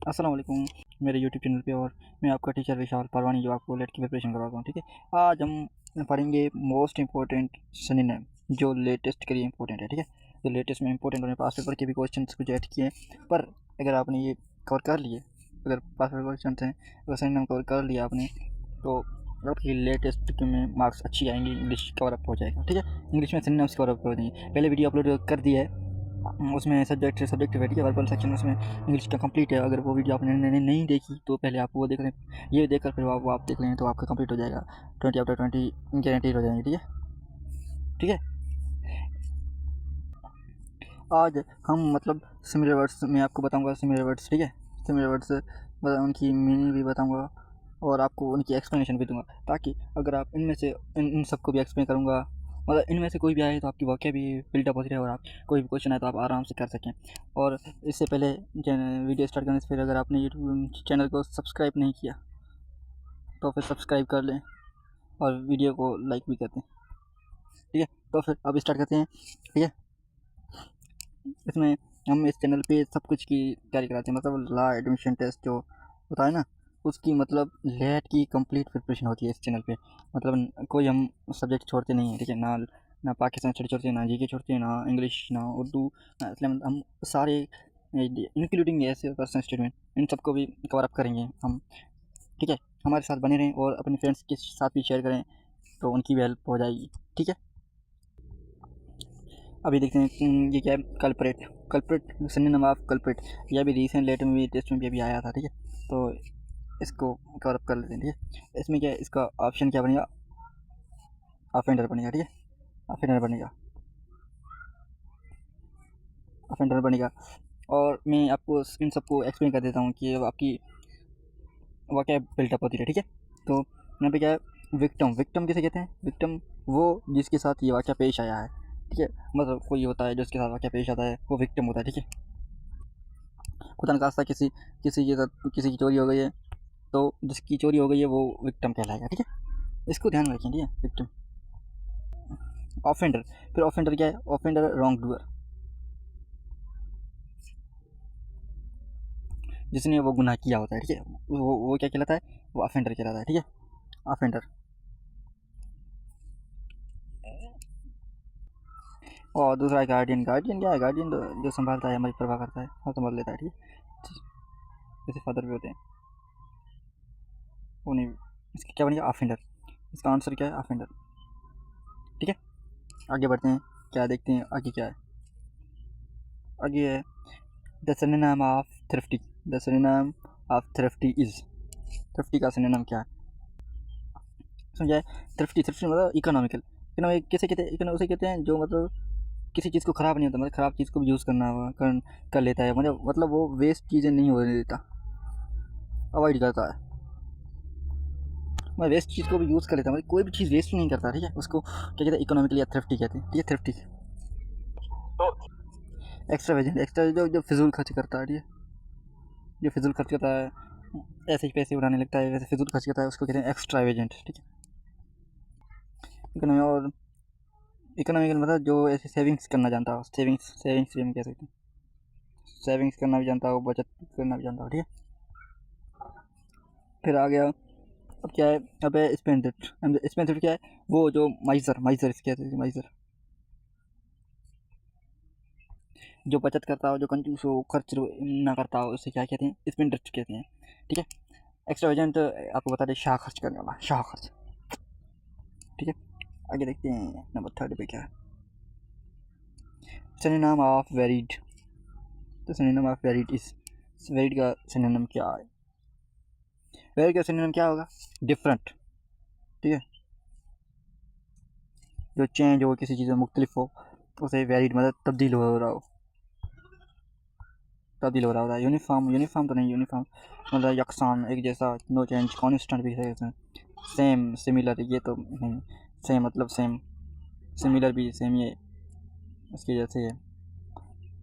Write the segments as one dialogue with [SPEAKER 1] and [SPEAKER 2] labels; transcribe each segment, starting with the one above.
[SPEAKER 1] अस्सलाम वालेकुम मेरे यूट्यूब चैनल पे। और मैं आपका टीचर विशाल परवानी जो आपको लेट की प्रिपरेशन करवाता हूँ। ठीक है, आज हम पढ़ेंगे मोस्ट इंपॉर्टेंट सिनोनिम जो लेटेस्ट के लिए इंपॉर्टेंट है। ठीक है, तो लेटेस्ट में इंपॉर्टेंट होने पास पेपर के भी क्वेश्चन कुछ ऐड किए हैं, पर अगर आपने ये कवर कर लिए, अगर पास पेपर क्वेश्चन हैं, अगर सिनोनिम कवर कर लिया आपने, तो आपकी लेटेस्ट में मार्क्स अच्छी आएंगी, इंग्लिश कवर अप हो जाएगा। ठीक है, इंग्लिश में सिनोनिम्स कवर अप हो जाएंगे। पहले वीडियो अपलोड कर दिया है, उसमें सब्जेक्ट है, ठीक है, वर्बल सेक्शन उसमें इंग्लिश का कंप्लीट है। अगर वो वीडियो आपने नहीं देखी तो पहले आप वो देख लें, ये देखकर फिर वो आप देख लें तो आपका कंप्लीट हो जाएगा। 20/20 गारंटीड हो जाएंगे। ठीक है, ठीक है। आज हम मतलब सिमिलर वर्ड्स में आपको बताऊंगा, सिमिलर वर्ड्स। ठीक है, सिमिलर वर्ड्स उनकी मीनिंग भी बताऊंगा और आपको उनकी एक्सप्लेनेशन भी दूंगा, ताकि अगर आप इनमें से इन सबको भी एक्सप्लेन करूंगा, मतलब इनमें से कोई भी आए तो आपकी वाक्य भी बिल्डअप होती रहे और आप कोई भी क्वेश्चन आए तो आप आराम से कर सकें। और इससे पहले वीडियो स्टार्ट करने से पहले अगर आपने यूट्यूब चैनल को सब्सक्राइब नहीं किया तो फिर सब्सक्राइब कर लें और वीडियो को लाइक भी कर दें। ठीक है, तो फिर अब स्टार्ट करते हैं। ठीक है, इसमें हम इस चैनल पे सब कुछ की तैयारी कराते हैं, मतलब ला एडमिशन टेस्ट जो होता है ना, उसकी मतलब लेट की कंप्लीट प्रिपरेशन होती है इस चैनल पे। मतलब कोई हम सब्जेक्ट छोड़ते नहीं हैं। ठीक है, ना पाकिस्तान स्टडी छोड़ते हैं, ना जीके छोड़ते हैं, ना इंग्लिश, ना उर्दू, ना इस्लाम। हम सारे इंक्लूडिंग ऐसे पर्सनल स्टेटमेंट, इन सबको भी कवर अप करेंगे हम। ठीक है, हमारे साथ बने रहें और अपने फ्रेंड्स के साथ भी शेयर करें तो उनकी भी हेल्प हो जाएगी। ठीक है, अभी देखते हैं ये क्या है। कल्प्रेट सिनोनिम ऑफ कल्प्रेट, ये अभी रिसेंट लेट में भी टेस्ट में भी अभी आया था। ठीक है, तो इसको कवर अप कर लेते हैं। ठीक है, इसमें क्या है, इसका ऑप्शन क्या बनेगा, ऑफेंडर बनेगा। ठीक है, ऑफेंडर बनेगा, ऑफेंडर बनेगा। और मैं आपको इन सबको एक्सप्लेन कर देता हूँ कि आपकी वाक़या बिल्टअप होती है। ठीक है, तो यहाँ पे क्या है, विक्टिम किसे कहते हैं? विक्टिम वो जिसके साथ ये वाक़या पेश आया है। ठीक है, मतलब कोई होता है जिसके साथ वाक़या पेश आता है, वो विक्टिम होता है। ठीक है, खुदा न खास्ता किसी किसी के साथ किसी की चोरी हो गई है तो जिसकी चोरी हो गई है वो विक्टिम कहलाएगा। ठीक है, इसको ध्यान में रखें। ठीक है, विक्टिम। ऑफेंडर, फिर ऑफेंडर क्या है? ऑफेंडर रॉन्ग डूअर, जिसने वो गुनाह किया होता है। ठीक है, वो क्या कहलाता है? वो ऑफेंडर कहलाता है। ठीक है, ऑफेंडर। और दूसरा है गार्डियन। गार्डियन क्या है? गार्डियन जो संभालता है, हमारी परवाह करता है, हाँ संभाल लेता है। ठीक है, जैसे फादर भी होते हैं वो नहीं। इसका क्या बनेगा? ऑफेंडर। इसका आंसर क्या है? ऑफेंडर। ठीक है, आगे बढ़ते हैं, क्या देखते हैं आगे क्या है। आगे है the synonym of thrifty. The synonym of thrifty is, thrifty का सिनोनिम क्या है समझाए? थ्रिफ्टी मतलब इकोनॉमिकल। इकोनॉमिक किसे कहते हैं? उसे कहते हैं जो मतलब किसी चीज़ को ख़राब नहीं होता, मतलब ख़राब चीज़ को भी यूज़ कर लेता है, मतलब वो वेस्ट चीज़ें नहीं होने देता, अवॉइड करता है। मैं वेस्ट चीज़ को भी यूज़ कर लेता है, मतलब कोई भी चीज़ वेस्ट नहीं करता। ठीक है, उसको क्या कहते हैं? इकोनॉमिकली या थ्रिफ्टी कहते हैं। ठीक है, थ्रिफ्टी। तो एक्स्ट्रा जो फिजूल खर्च करता है। ठीक है, जो फिजूल खर्च करता है, ऐसे ही पैसे उड़ाने लगता है, वैसे फिजूल खर्च करता है, उसको कहते हैं एक्स्ट्रा एजेंट। ठीक है, इकोनॉमी। और इकोनॉमिकल मतलब जो ऐसे सेविंग्स करना जानता हो, सेविंग्स भी हम कह सकते हैं। सेविंग्स करना भी जानता हो, बचत करना भी जानता हो। ठीक है, फिर आ गया, अब क्या है? अब है स्पेंड क्या है? वो जो माइजर इसके कहते हैं, माइजर। जो बचत करता हो, जो कंजूस हो, खर्च ना करता हो, उसे क्या कहते हैं? स्पेंडथ्रिफ्ट कहते हैं। ठीक है, एक्स्ट्रा एजेंट आपको बता दें, शाह खर्च करने वाला, शाह खर्च। ठीक है, आगे देखते हैं नंबर 3 पे क्या है। Synonym of varied. तो synonym of varied is, varied का सिनोनिम क्या है? वेरिड का सिनोनिम क्या होगा? डिफरेंट। ठीक है, जो चेंज हो, किसी चीज़ में मुख्तलिफ हो, उसे वेरिड मतलब तब्दील हो रहा हो, तब्दील हो रहा होता है। यूनिफॉर्म तो नहीं, यूनिफॉर्म मतलब यकसान, एक जैसा, नो चेंज, कॉन्स्टेंट भी है इसमें। सेम, सिमिलर ये तो नहीं। सेम मतलब सेम, सिमिलर भी सेम, ये इसकी जैसे है।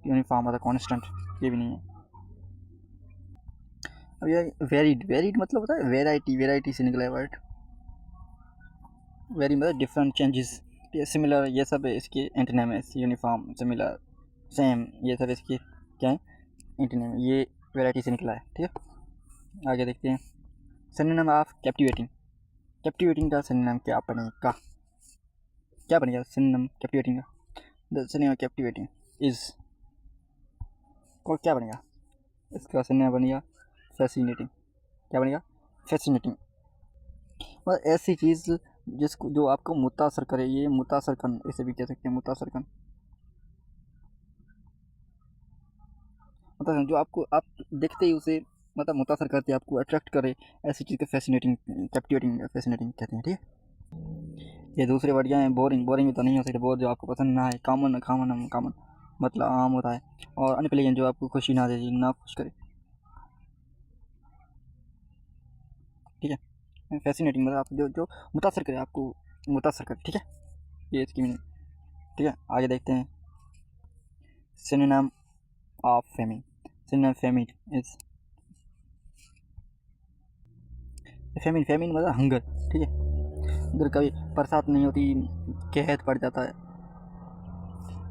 [SPEAKER 1] यूनिफॉर्म मतलब कॉन्स्टेंट, ये भी नहीं है। अब ये वेरिड मतलब होता है वेराइटी से निकला है वर्ड। वेरी मतलब डिफरेंट, चेंजेस। ये सिमिलर, ये सब इसके एंटोनिम है। यूनिफॉर्म, सिमिलर, सेम, ये सब इसके क्या है? एंटोनिम। ये वैरायटी से निकला है, ठीक है। आगे देखते हैं सिनोनिम ऑफ कैप्टिवेटिंग। कैप्टिवेटिंग का सिनोनिम क्या बनेगा, क्या बनेगा सिनोनिम कैप्टिवेटिंग का? द सिनोनिम कैप्टिवेटिंग इज और क्या बनेगा इसका सिनोनिम बनेगा फैसिनेटिंग। क्या बनेगा? फैसिनेटिंग। मतलब ऐसी चीज़ जिसको जो आपको मुतासर करे, ये मुतासर कन इसे भी कह सकते हैं, मुतासर कन। मतलब जो आपको आप देखते ही उसे मतलब मुतासर करते आपको अट्रैक्ट करे, ऐसी चीज़ को फैसिनेटिंग कैप्टिवेटिंग फैसिनेटिंग कहते हैं, ठीक है। ये दूसरे वर्ड क्या हैं? बोरिंग। बोरिंग भी तो नहीं हो सकते, बोर जो आपको पसंद ना है। कॉमन कॉमन कॉमन मतलब आम होता है। और अनप्लेजेंट जो आपको खुशी ना दे, ना खुश करे, ठीक है। फैसिनेटिंग मतलब आप जो जो मुतासर करे, आपको मुतासर करे, ठीक है। ये इसकी मीनिंग, ठीक है। आगे देखते हैं synonym of famine. Synonym famine is famine. Famine मतलब हंगर, ठीक है। अगर कभी बरसात नहीं होती, कहत पड़ जाता है,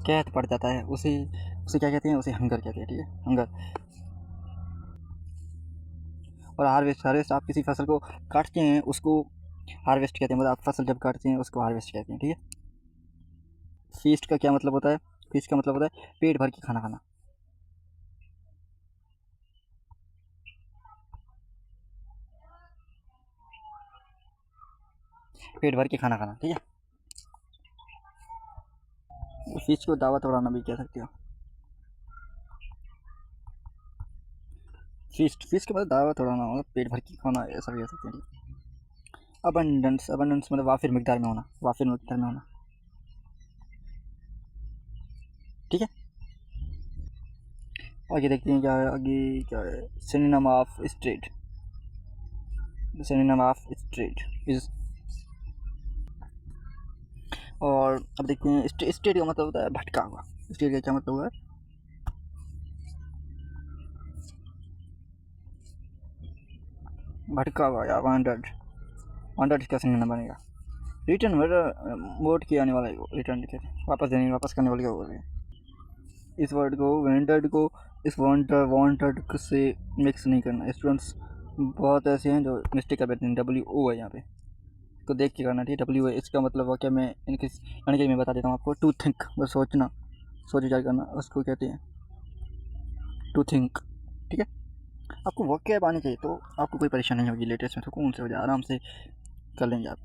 [SPEAKER 1] कहत पड़ जाता है, उसे उसे क्या कहते हैं? उसे हंगर कहते हैं, ठीक है, हंगर। और हार्वेस्ट, हार्वेस्ट आप किसी फसल को काटते हैं उसको हार्वेस्ट कहते हैं। मतलब आप फसल जब काटते हैं उसको हार्वेस्ट कहते हैं, ठीक है। फीस्ट का क्या मतलब होता है? फीस्ट का मतलब होता है पेट भर के खाना खाना। पेट भर के खाना खाना, ठीक है। फीस्ट को दावत उड़ाना भी कह सकते हो। फीस्ट, फीस्ट के मतलब दावत उड़ाना, मतलब पेट भर के खाना, ऐसा भी कह सकते हैं। अबंडेंस, अबंडेंस मतलब वाफिर मिकदार में होना, वाफिर मिकदार में होना, ठीक है। आगे देखते हैं क्या है, आगे क्या है। Synonym of straight. Synonym of straight is, और अब देखते हैं स्ट्रेट का मतलब होता है भटका हुआ। स्ट्रेट का क्या मतलब हुआ है? भटका हुआ या वांडर्ड। वांडर्ड इसका सिनोनिम बनेगा रिटर्न। वोट किया आने वाला है, रिटर्न कहते हैं, वापस देने, वापस करने वाले का बोल रहे हैं। इस वर्ड को वेंडर्ड को इस वांटेड से मिक्स नहीं करना। स्टूडेंट्स बहुत ऐसे हैं जो मिस्टेक कर बैठते हैं। WO है यहाँ पे, इसको देख के करना, ठीक है। WO इसका मतलब क्या, मैं इनके यानी कि मैं बता देता हूँ आपको। टू थिंक, बस सोचना, सोच विचार करना, उसको कहते हैं टू थिंक, ठीक है। आपको वोकैब आनी चाहिए तो आपको कोई परेशानी नहीं होगी, लेटेस्ट में सुकून से हो जाए, आराम से कर लेंगे आप।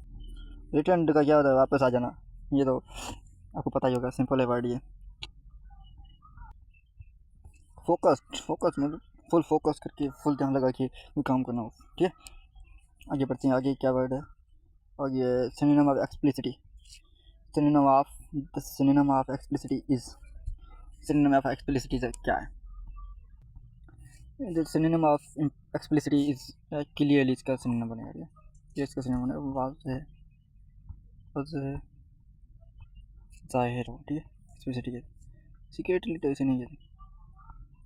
[SPEAKER 1] रिटर्न का क्या होता है? वापस आ जाना। ये तो आपको पता ही होगा, सिंपल है वर्ड ये। फोकस्ड, फोकस मतलब फुल फोकस करके, फुल ध्यान लगा के काम करना हो, ठीक है। आगे बढ़ते हैं, आगे क्या वर्ड है? आगे synonym of explicitly. Synonym of the synonym of explicitly is, synonym of explicitly क्या है? The synonym of explicitly is clearly, इसका सिनोनिम बनेगा, ये इसका सिनोनिम बनेगा वाज़ेह, वाज़ेह, ज़ाहिर हो, ठीक है। एक्सप्लिसिटी के सीक्रेटली तो इसे नहीं कहते,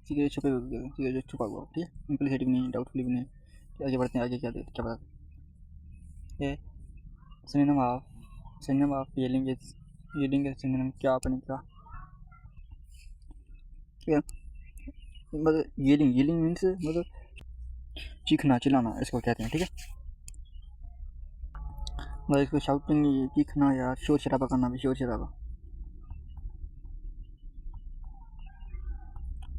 [SPEAKER 1] सीक्रेट छुपे हुए, सीक्रेट छुपा हुआ, ठीक है। इम्प्लिसिटी भी नहीं, डाउटफुली भी नहीं। आगे बढ़ते हैं, आगे क्या क्या बता ये synonym of yelling is, yelling का सिनोनिम क्या बनेगा? मतलब येलिंग, येलिंग मीन्स मतलब चीखना, चिल्लाना, इसको कहते हैं, ठीक है। मतलब इसको शाउटिंग, चीखना या शोर शराबा करना भी, शोर शराबा,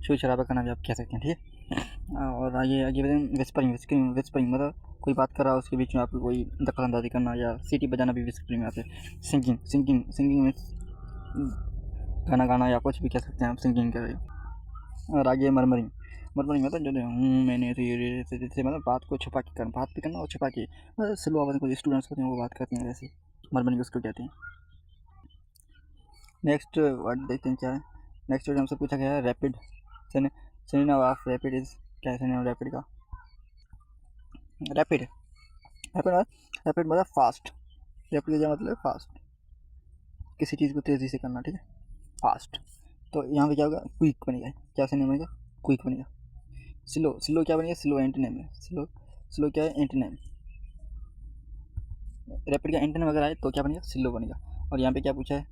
[SPEAKER 1] शोर शराबा करना भी आप कह सकते हैं, ठीक है। और आगे आगे बताएं विस्परिंग, विस्परिंग, विस्परिंग मतलब कोई बात कर रहा है उसके बीच में आपको कोई दखल अंदाजी करना, या सीटी बजाना भी विस्परिंग में आते हैं। सिंगिंग, सिंगिंग, सिंगिंग में गाना गाना या कुछ भी कह सकते हैं आप, सिंगिंग कर रहे हो। और आगे मरमरिंग, मरमरिंग मतलब जो मैंने तो ये जैसे मतलब बात को छुपा के करना, बात भी करना और छुपा के, मतलब स्लो आवाज़ में कोई स्टूडेंट्स होते हैं वो बात करते हैं, वैसे मरमरिंग उसको कहते हैं। नेक्स्ट वर्ड देखते हैं क्या है। नेक्स्ट वर्ड हमसे पूछा गया है rapid. Synonym of rapid is, क्या है सिनोनिम रैपिड का? रैपिड, रैपिड रैपिड मतलब फास्ट। रैपिड का क्या मतलब? फास्ट, किसी चीज़ को तेज़ी से करना, ठीक है, फास्ट। तो यहाँ पे क्या होगा? क्विक बनेगा। क्या सिनोनिम बनेगा? क्विक बनेगा। स्लो, स्लो क्या बनेगा? स्लो एंटोनिम है। स्लो, स्लो क्या है? एंटोनिम। रैपिड का एंटोनिम अगर आए तो क्या बनेगा? स्लो बनेगा। और यहाँ पे क्या पूछा है?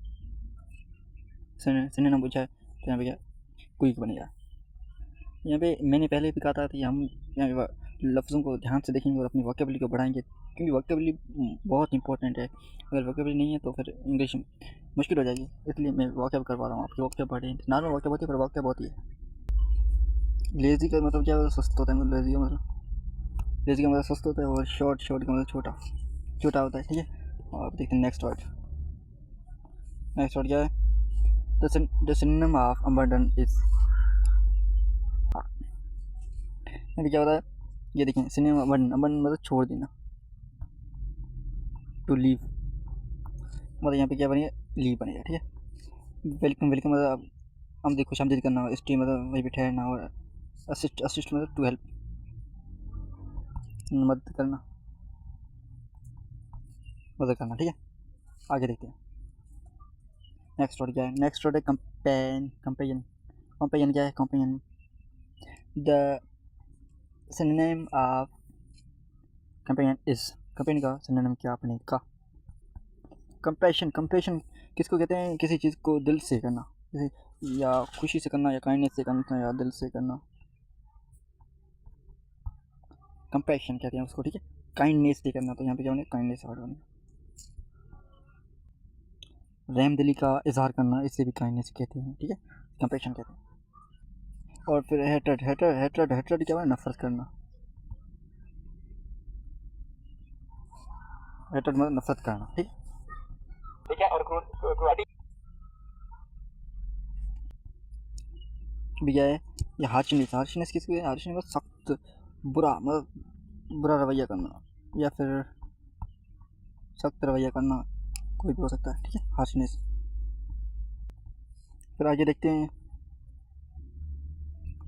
[SPEAKER 1] सिनोनिम पूछा है, तो यहाँ पे क्या? क्विक बनेगा। यहाँ पे मैंने पहले भी कहा था कि हम यहाँ पे लफ्ज़ों को ध्यान से देखेंगे और अपनी वोकेबलरी को बढ़ाएंगे, क्योंकि वोकेबलरी बहुत इंपॉर्टेंट है। अगर वोकेबलरी नहीं है तो फिर इंग्लिश मुश्किल हो जाएगी, इसलिए मैं वोकेब करवा रहा हूँ आपकी। वोकेब बढ़े, नॉर्मल वोकेब होती है पर वोकेब होती है। लेज़ी का मतलब क्या है? सुस्त होता है, मतलब लेज़ी का मतलब सुस्त होता है, और शॉर्ट का मतलब छोटा होता है, ठीक है। और देखते हैं नेक्स्ट वर्ड क्या है? The synonym of abandon is, अभी क्या होता है ये देखें, सिनेमा अबंडन मतलब छोड़ देना, टू लीव मतलब यहाँ पे क्या बनेगा? लीव बनेगा, ठीक है। वेलकम मतलब हम देखो शामदीद करना, स्टे मतलब वहीं पे ठहरना, और असिस्ट मतलब टू हेल्प, मदद करना, ठीक है। आगे देखते हैं नेक्स्ट वर्ड क्या है। नेक्स्ट वर्ड है कंपेनियन क्या है? Companion the synonym of companion is, companion का सिनोनिम क्या बनेगा? कंपैशन किसको कहते हैं? किसी चीज़ को दिल से करना, किसी या खुशी से करना, या काइंडनेस से करना, या दिल से करना, कंपैशन कहते हैं उसको, ठीक है। काइंडनेस से करना, तो यहाँ पे क्या बनेगा? काइंडनेस वर्ड बनेगा। रहमदिली का इजहार करना, इससे भी काइंडनेस कहते हैं, ठीक है, कंपैशन कहते हैं। और फिर हेट्रेड क्या है? नफरत करना, हेट्रेड मतलब नफरत करना, ठीक है। और क्रूएल्टी भी क्या है? ये हार्शनेस किसको है? हार्शनेस मतलब सख्त, बुरा, मतलब बुरा रवैया करना, या फिर सख्त रवैया करना, कोई भी हो सकता है, ठीक है, हार्शनेस। फिर आगे देखते हैं,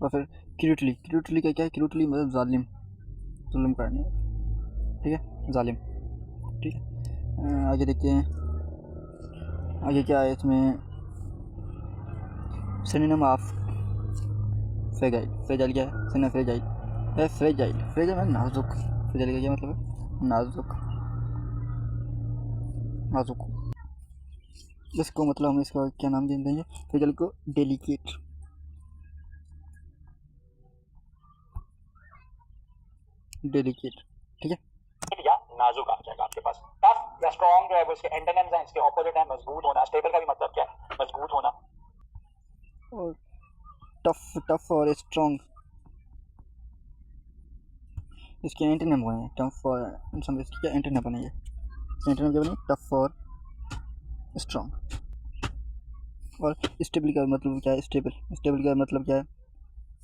[SPEAKER 1] और फिर क्रूटली का क्या है? क्रूटली मतलब जालिम, जुल्म करने, ठीक है, जालिम, ठीक है। आगे देखते हैं, आगे क्या है इसमें? सिनोनिम ऑफ फ्रेजाइल क्या है? सिनोनिम फ्रेजाइल मतलब नाजुक, फ्रेजाइल का क्या मतलब है? नाजुक। इसको मतलब हम इसका क्या नाम दे देंगे? फ्रेजाइल को डेलिकेट, ठीक है, या नाजुक आ जाएगा आपके पास। टफ या स्ट्रॉन्ग जो है वो इसके एंटोनिम्स हैं, इसके ऑपोजिट है। मजबूत होना, स्टेबल का भी मतलब क्या है? मजबूत होना। और टफ और स्ट्रॉन्ग इसके एंटोनिम हुए हैं। टफ और इसकी क्या एंटोनिम बनेंगे? एंटोनिम क्या बनेंगे? टफ और स्ट्रॉन्ग। और स्टेबल का मतलब क्या है? स्टेबल का मतलब क्या है?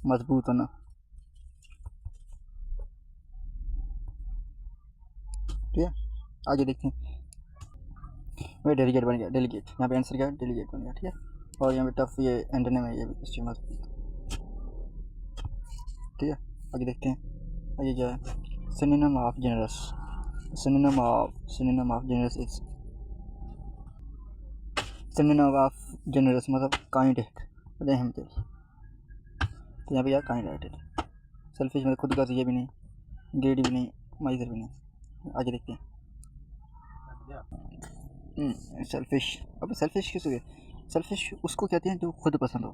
[SPEAKER 1] मजबूत होना, ठीक है। आगे देखते हैं, वही डेलीगेट बन गया, यहाँ पे आंसर क्या है? डेलीगेट बन गया, ठीक है। और यहाँ पे टफ ये एंटोनिम है, ये भी मजबूत, ठीक है। आगे देखते हैं, आगे क्या है? Synonym of generous is, synonym of generous मतलब काइंड हार्टेड, रहमदिल, तो यहाँ पे क्या? Kind hearted. सेल्फिश मतलब खुद का ये भी नहीं, ग्रेडी भी नहीं, माइजर भी नहीं। आगे देखते हैं, सेल्फिश। अब सेल्फिश किसको कहते हैं? सेल्फिश उसको कहते हैं जो खुद पसंद हो,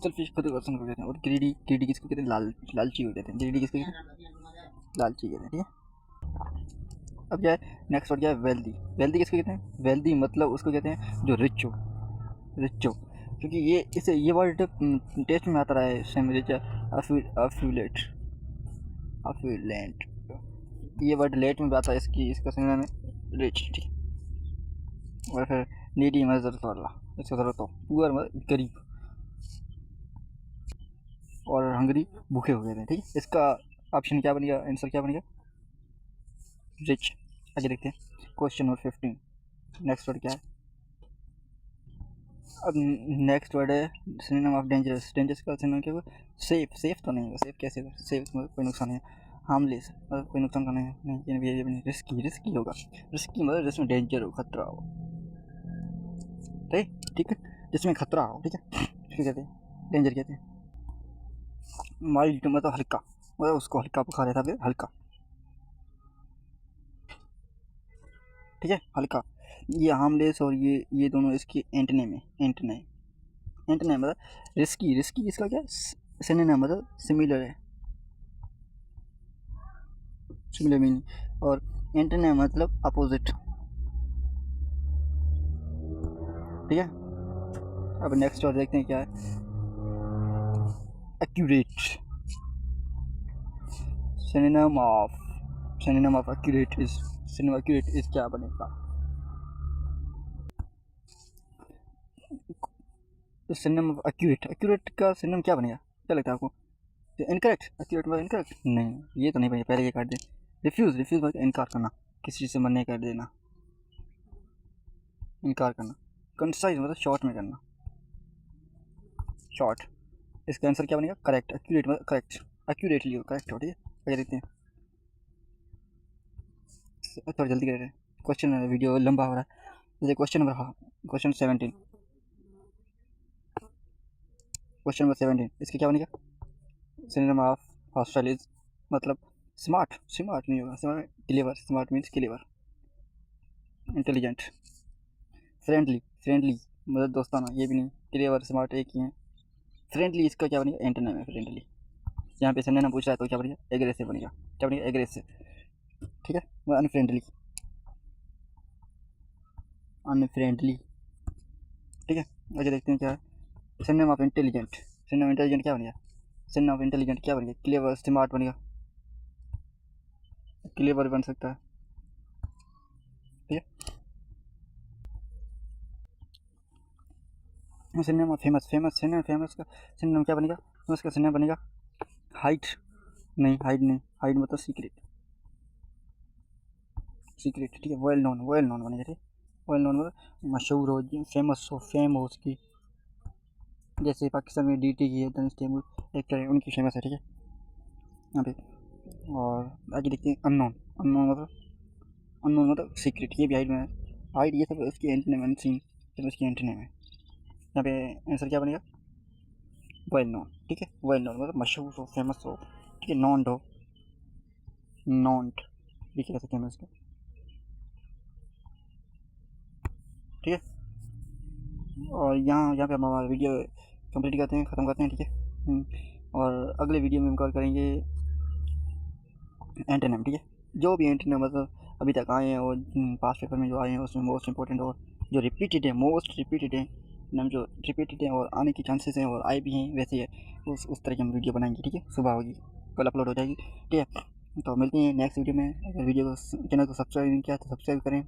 [SPEAKER 1] सेल्फिश खुद पसंद को कहते हैं। और ग्रीडी किसको कहते हैं? लालची को कहते हैं। ग्रीडी किसको कहते हैं? लालची कहते हैं, ठीक है। अब क्या है नेक्स्ट वर्ड? क्या है? वेल्दी किसको कहते हैं? वेल्दी मतलब उसको कहते हैं जो रिच हो, क्योंकि ये वर्ड टेस्ट में आता रहा है सेम रिच, अफ्यूलेंट, ये वर्ड लेट में भी आता है, इसका सिनोनिम है रिच, ठीक है। और फिर नीडी मतलब ज़रूरत वाला, इसका ज़रूरत हो। पुअर मतलब गरीब, और हंगरी भूखे हो गए थे, ठीक है। इसका ऑप्शन क्या बनेगा? आंसर क्या बनेगा? रिच। आगे देखते हैं क्वेश्चन नंबर 15। नेक्स्ट वर्ड क्या है? अब नेक्स्ट वर्ड है सिनोनिम ऑफ डेंजरस का सिनोनिम क्या होगा? सेफ तो नहीं होगा, सेफ कैसे होगा? सेफ मतलब कोई नुकसान नहीं, हार्मलेस मतलब कोई नुकसान का नहीं, ये नहीं, रिस्की होगा। रिस्की मतलब जिसमें डेंजर हो, खतरा हो, ठीक है, जिसमें खतरा हो, ठीक है, इसको कहते हैं डेंजर कहते हैं। माइल्ड मतलब हल्का, मतलब उसको हल्का बुखार रहता है, हल्का, ठीक है, हल्का। ये हार्मलेस और ये दोनों इसकी एंटोनिम है, एंटोनिम मतलब रिस्की, रिस्की इसका क्या सिनोनिम मतलब सिमिलर है, सिमिलर मीनिंग। और एंटोनिम मतलब अपोजिट, ठीक है। अब नेक्स्ट और देखते हैं क्या है, accurate, synonym of accurate is, synonym accurate is क्या बनेगा, सिनोनिम ऑफ एक्यूरेट, एक्यूरेट का सिनोनिम क्या बनेगा, क्या लगता है आपको? इनकरेक्ट, एक्यूरेट मतलब इनकरेक्ट, नहीं ये तो नहीं बनेगा, पहले ये काट दे। रिफ्यूज़, रिफ्यूज़ मतलब इनकार करना, किसी चीज़ से मना कर देना, इनकार करना। कंसाइज मतलब शॉर्ट में करना, शॉर्ट। इसका आंसर क्या बनेगा, करेक्ट। एक्यूरेट मतलब करेक्ट, एक्यूरेटली करेक्ट हो, ठीक है। आगे देखते हैं, थोड़ा जल्दी कर रहे हैं, क्वेश्चन वीडियो लंबा हो रहा है। जैसे question number, question 17, question number 17 इसका क्या बनेगा, सिनोनिम ऑफ हॉस्टाइल इज मतलब स्मार्ट, स्मार्ट नहीं होगा, smart clever, smart means clever, intelligent. Friendly, friendly मतलब दोस्ताना, ये भी नहीं, क्लेवर स्मार्ट एक ही है। फ्रेंडली इसका क्या बनेगा, एंटोनिम है फ्रेंडली। यहाँ पे सिनोनिम पूछ रहा है तो क्या बनेगा, एग्रेसिव बनेगा, क्या बनेगा, एग्रेसिव, ठीक है। अनफ्रेंडली, अनफ्रेंडली, ठीक है। आगे देखते हैं क्या है, synonym of intelligent, synonym of intelligent क्या बनेगा, सिनोनिम ऑफ इंटेलिजेंट क्या बनेगा, क्लेवर, स्मार्ट बनेगा, क्लेवर बन सकता है, ठीक है। Synonym of famous, famous, synonym famous का सिनोनिम क्या बनेगा, फेमस का सिनोनिम बनेगा हाइट, नहीं हाइट नहीं, हाइट मतलब सीक्रेट, सीक्रेट, ठीक है। वेल नोन, वेल नोन बनेगा, ठीक है। वेल नोन मतलब मशहूर हो, फेमस हो, फेम हो उसकी, जैसे पाकिस्तान में DT की है, धनुष तैमूर एक्टर है, उनकी फेमस है, ठीक है यहाँ पे। और आगे देखते हैं अननोन, अननोन मतलब सीक्रेट, ये भी हाइट में है, हाइट ये सब उसकी एंटोनिम, अनसीन जब उसकी एंटोनिम है। यहाँ पे आंसर क्या बनेगा, वेल नोन, ठीक है। वेल नोन मतलब मशहूर हो, फेमस हो, ठीक है। नॉन्ड हो, नॉन्ड भी कह सकते हैं हम इसको, ठीक है। और यहाँ पे हम हमारा वीडियो कंप्लीट करते हैं, ख़त्म करते हैं, ठीक है। और अगले वीडियो में हम कवर करेंगे एंटोनिम, ठीक है। जो भी एंटोनिम मतलब अभी तक आए हैं और पास पेपर में जो आए हैं उसमें मोस्ट इंपॉर्टेंट और जो रिपीटेड है, मोस्ट रिपीटेड है नाम, जो रिपीटेड है और आने की चांसेस हैं और आए भी हैं वैसे है, उस तरह की हम वीडियो बनाएंगे, ठीक है। सुबह होगी, कल अपलोड हो जाएगी, ठीक है। तो मिलते हैं नेक्स्ट वीडियो में। अगर वीडियो को, चैनल को सब्सक्राइब नहीं किया तो सब्सक्राइब करें,